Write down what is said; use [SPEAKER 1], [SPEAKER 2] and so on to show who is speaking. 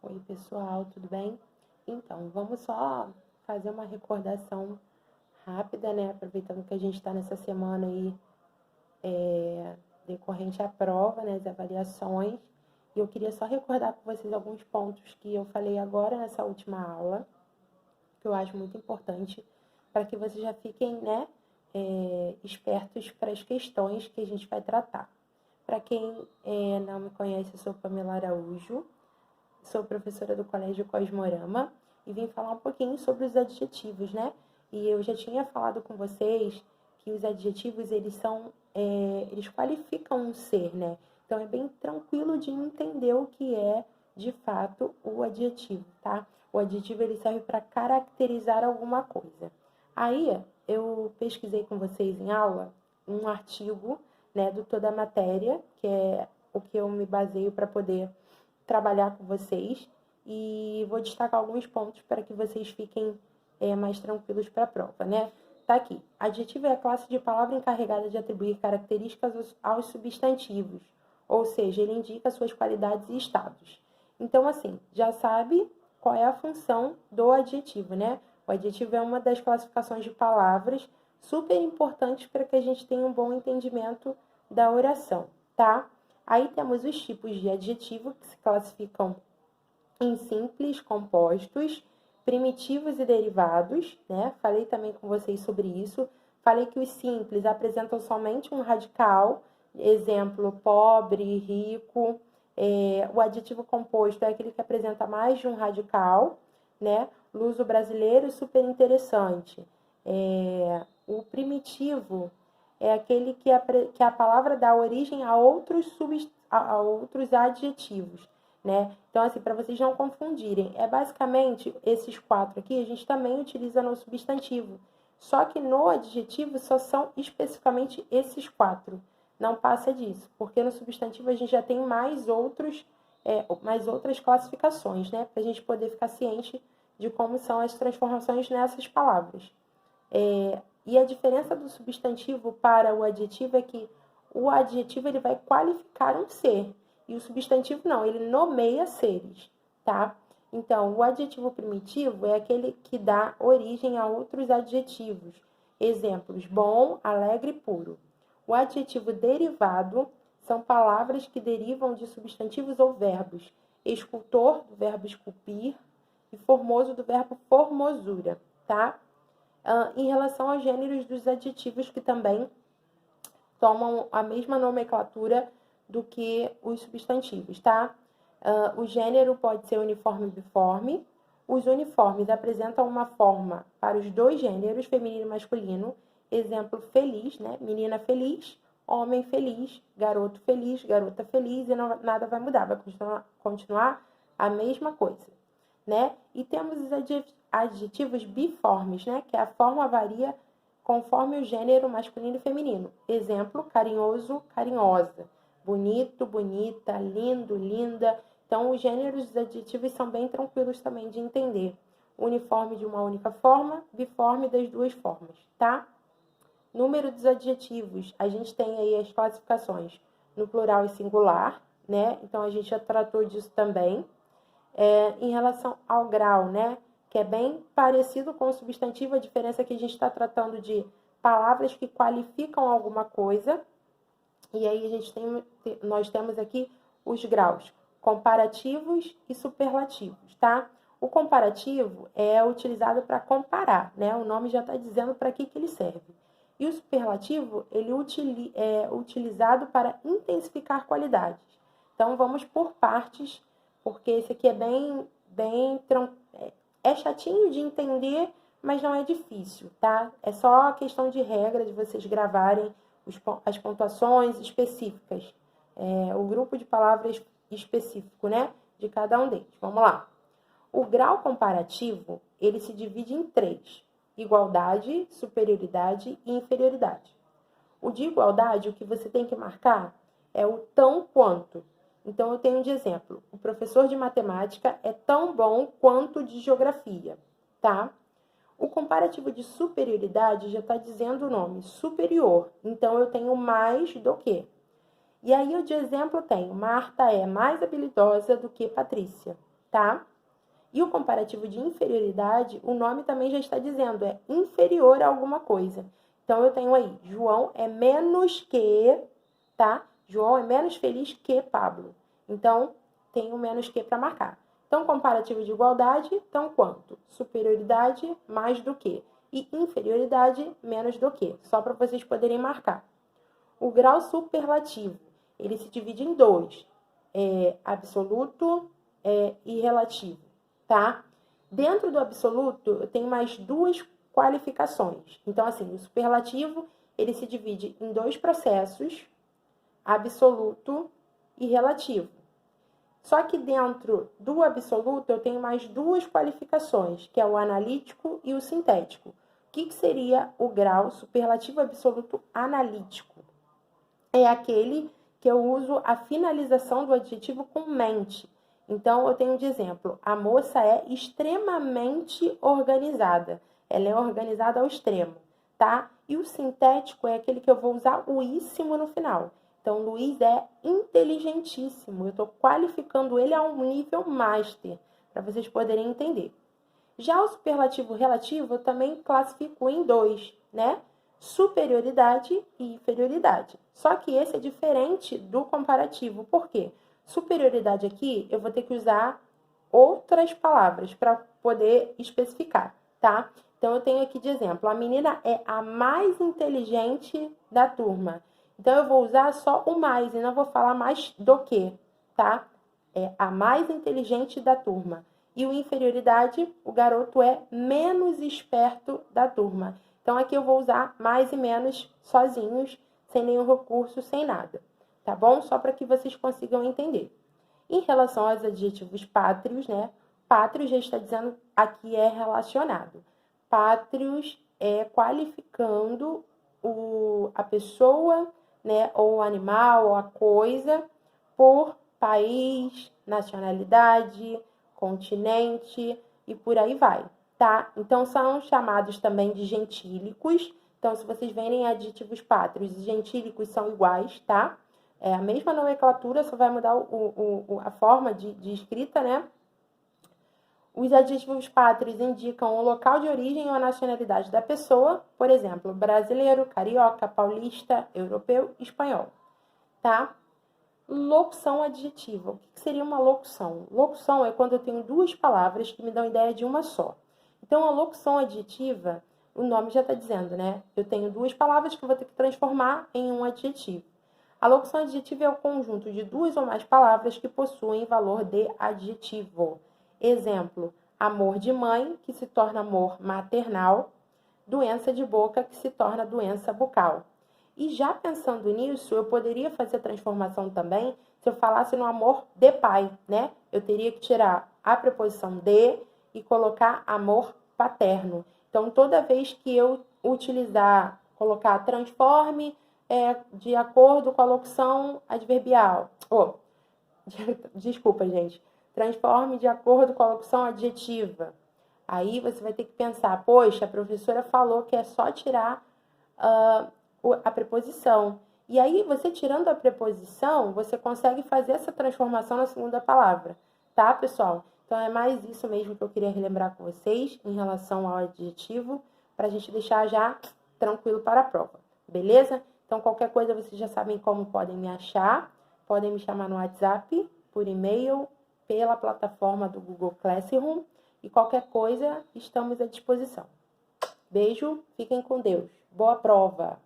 [SPEAKER 1] Oi, pessoal, tudo bem? Então, vamos só fazer uma recordação rápida, né? Aproveitando que a gente está nessa semana aí decorrente à prova, né? As avaliações. E eu queria só recordar com vocês alguns pontos que eu falei agora nessa última aula, que eu acho muito importante, para que vocês já fiquem, né? Espertos para as questões que a gente vai tratar. Para quem não me conhece, eu sou Pamela Araújo. Sou professora do Colégio Cosmorama e vim falar um pouquinho sobre os adjetivos, né? E eu já tinha falado com vocês que os adjetivos, eles qualificam um ser, né? Então, é bem tranquilo de entender o que é, de fato, o adjetivo, tá? O adjetivo, ele serve para caracterizar alguma coisa. Aí, eu pesquisei com vocês em aula um artigo, né, do Toda a Matéria, que é o que eu me baseio para poder trabalhar com vocês e vou destacar alguns pontos para que vocês fiquem mais tranquilos para a prova, né? Tá aqui. Adjetivo é a classe de palavra encarregada de atribuir características aos substantivos, ou seja, ele indica suas qualidades e estados. Então, assim, já sabe qual é a função do adjetivo, né? O adjetivo é uma das classificações de palavras super importantes para que a gente tenha um bom entendimento da oração, tá? Aí temos os tipos de adjetivo que se classificam em simples, compostos, primitivos e derivados, né? Falei também com vocês sobre isso. Falei que os simples apresentam somente um radical, exemplo, pobre, rico. O adjetivo composto é aquele que apresenta mais de um radical, né? Luso brasileiro, super interessante. O primitivo é aquele que a palavra dá origem a outros adjetivos, né? Então, assim, para vocês não confundirem, basicamente esses quatro aqui, a gente também utiliza no substantivo. Só que no adjetivo só são especificamente esses quatro. Não passa disso, porque no substantivo a gente já tem mais outras classificações, né? Para a gente poder ficar ciente de como são as transformações nessas palavras. E a diferença do substantivo para o adjetivo é que o adjetivo ele vai qualificar um ser e o substantivo não, ele nomeia seres, tá? Então, o adjetivo primitivo é aquele que dá origem a outros adjetivos. Exemplos: bom, alegre, puro. O adjetivo derivado são palavras que derivam de substantivos ou verbos. Escultor, do verbo esculpir, e formoso, do verbo formosura, tá? Em relação aos gêneros dos adjetivos, que também tomam a mesma nomenclatura do que os substantivos, tá? O gênero pode ser uniforme e biforme. Os uniformes apresentam uma forma para os dois gêneros, feminino e masculino. Exemplo, feliz, né? Menina feliz, homem feliz, garota feliz, e nada vai mudar, vai continuar a mesma coisa, né? E temos os adjetivos biformes, né? Que a forma varia conforme o gênero masculino e feminino. Exemplo, carinhoso, carinhosa, bonito, bonita, lindo, linda. Então, os gêneros dos adjetivos são bem tranquilos também de entender. Uniforme de uma única forma, biforme das duas formas, tá? Número dos adjetivos, a gente tem aí as classificações no plural e singular, né? Então, a gente já tratou disso também. Em relação ao grau, né? Que é bem parecido com o substantivo, a diferença é que a gente está tratando de palavras que qualificam alguma coisa, e aí nós temos aqui os graus comparativos e superlativos, tá? O comparativo é utilizado para comparar, né? O nome já está dizendo para que ele serve. E o superlativo, ele é utilizado para intensificar qualidades. Então, vamos por partes, porque esse aqui é chatinho de entender, mas não é difícil, tá? É só questão de regra de vocês gravarem as pontuações específicas, o grupo de palavras específico, né? De cada um deles. Vamos lá. O grau comparativo, ele se divide em três: igualdade, superioridade e inferioridade. O de igualdade, o que você tem que marcar é o tão quanto. Então, eu tenho de exemplo: o professor de matemática é tão bom quanto de geografia, tá? O comparativo de superioridade já está dizendo o nome, superior. Então, eu tenho mais do que. E aí, o de exemplo tenho: Marta é mais habilidosa do que Patrícia. tá? E o comparativo de inferioridade, o nome também já está dizendo, é inferior a alguma coisa. Então, eu tenho aí, João é menos que, tá? João é menos feliz que Pablo. Então, tenho menos que para marcar. Então, comparativo de igualdade, então quanto? Superioridade, mais do que. E inferioridade, menos do que. Só para vocês poderem marcar. O grau superlativo, ele se divide em dois. Absoluto e relativo, tá? Dentro do absoluto, eu tenho mais duas qualificações. Então, assim, o superlativo, ele se divide em dois processos, absoluto e relativo. Só que dentro do absoluto, eu tenho mais duas qualificações, que é o analítico e o sintético. O que seria o grau superlativo absoluto analítico? É aquele que eu uso a finalização do adjetivo com mente. Então, eu tenho de exemplo, a moça é extremamente organizada. Ela é organizada ao extremo, tá? E o sintético é aquele que eu vou usar o íssimo no final. Então, Luiz é inteligentíssimo. Eu estou qualificando ele a um nível master, para vocês poderem entender. Já o superlativo relativo, eu também classifico em dois, né? Superioridade e inferioridade. Só que esse é diferente do comparativo. Por quê? Superioridade aqui, eu vou ter que usar outras palavras para poder especificar, tá? Então, eu tenho aqui de exemplo, a menina é a mais inteligente da turma. Então, eu vou usar só o mais e não vou falar mais do que, tá? É a mais inteligente da turma. E o inferioridade, o garoto é menos esperto da turma. Então, aqui eu vou usar mais e menos sozinhos, sem nenhum recurso, sem nada. Tá bom? Só para que vocês consigam entender. Em relação aos adjetivos pátrios, né? Pátrio já está dizendo aqui é relacionado. Pátrios é qualificando a pessoa, né? Ou o animal, ou a coisa, por país, nacionalidade, continente e por aí vai, tá? Então, são chamados também de gentílicos. Então, se vocês verem adjetivos pátrios e gentílicos são iguais, tá? É a mesma nomenclatura, só vai mudar a forma de escrita, né? Os adjetivos pátrios indicam o local de origem ou a nacionalidade da pessoa, por exemplo, brasileiro, carioca, paulista, europeu, espanhol, tá? Locução adjetiva. O que seria uma locução? Locução é quando eu tenho duas palavras que me dão ideia de uma só. Então, a locução adjetiva, o nome já está dizendo, né? Eu tenho duas palavras que eu vou ter que transformar em um adjetivo. A locução adjetiva é o conjunto de duas ou mais palavras que possuem valor de adjetivo. Exemplo, amor de mãe, que se torna amor maternal, doença de boca, que se torna doença bucal. E já pensando nisso, eu poderia fazer a transformação também se eu falasse no amor de pai, né? Eu teria que tirar a preposição de e colocar amor paterno. Então, toda vez que eu colocar transforme de acordo com a locução adverbial. Desculpa, gente. Transforme de acordo com a locução adjetiva. Aí você vai ter que pensar, poxa, a professora falou que é só tirar a preposição. E aí, você tirando a preposição, você consegue fazer essa transformação na segunda palavra, tá, pessoal? Então, é mais isso mesmo que eu queria relembrar com vocês em relação ao adjetivo, para a gente deixar já tranquilo para a prova, beleza? Então, qualquer coisa, vocês já sabem como podem me achar. Podem me chamar no WhatsApp, por e-mail, pela plataforma do Google Classroom. E qualquer coisa, estamos à disposição. Beijo, fiquem com Deus. Boa prova!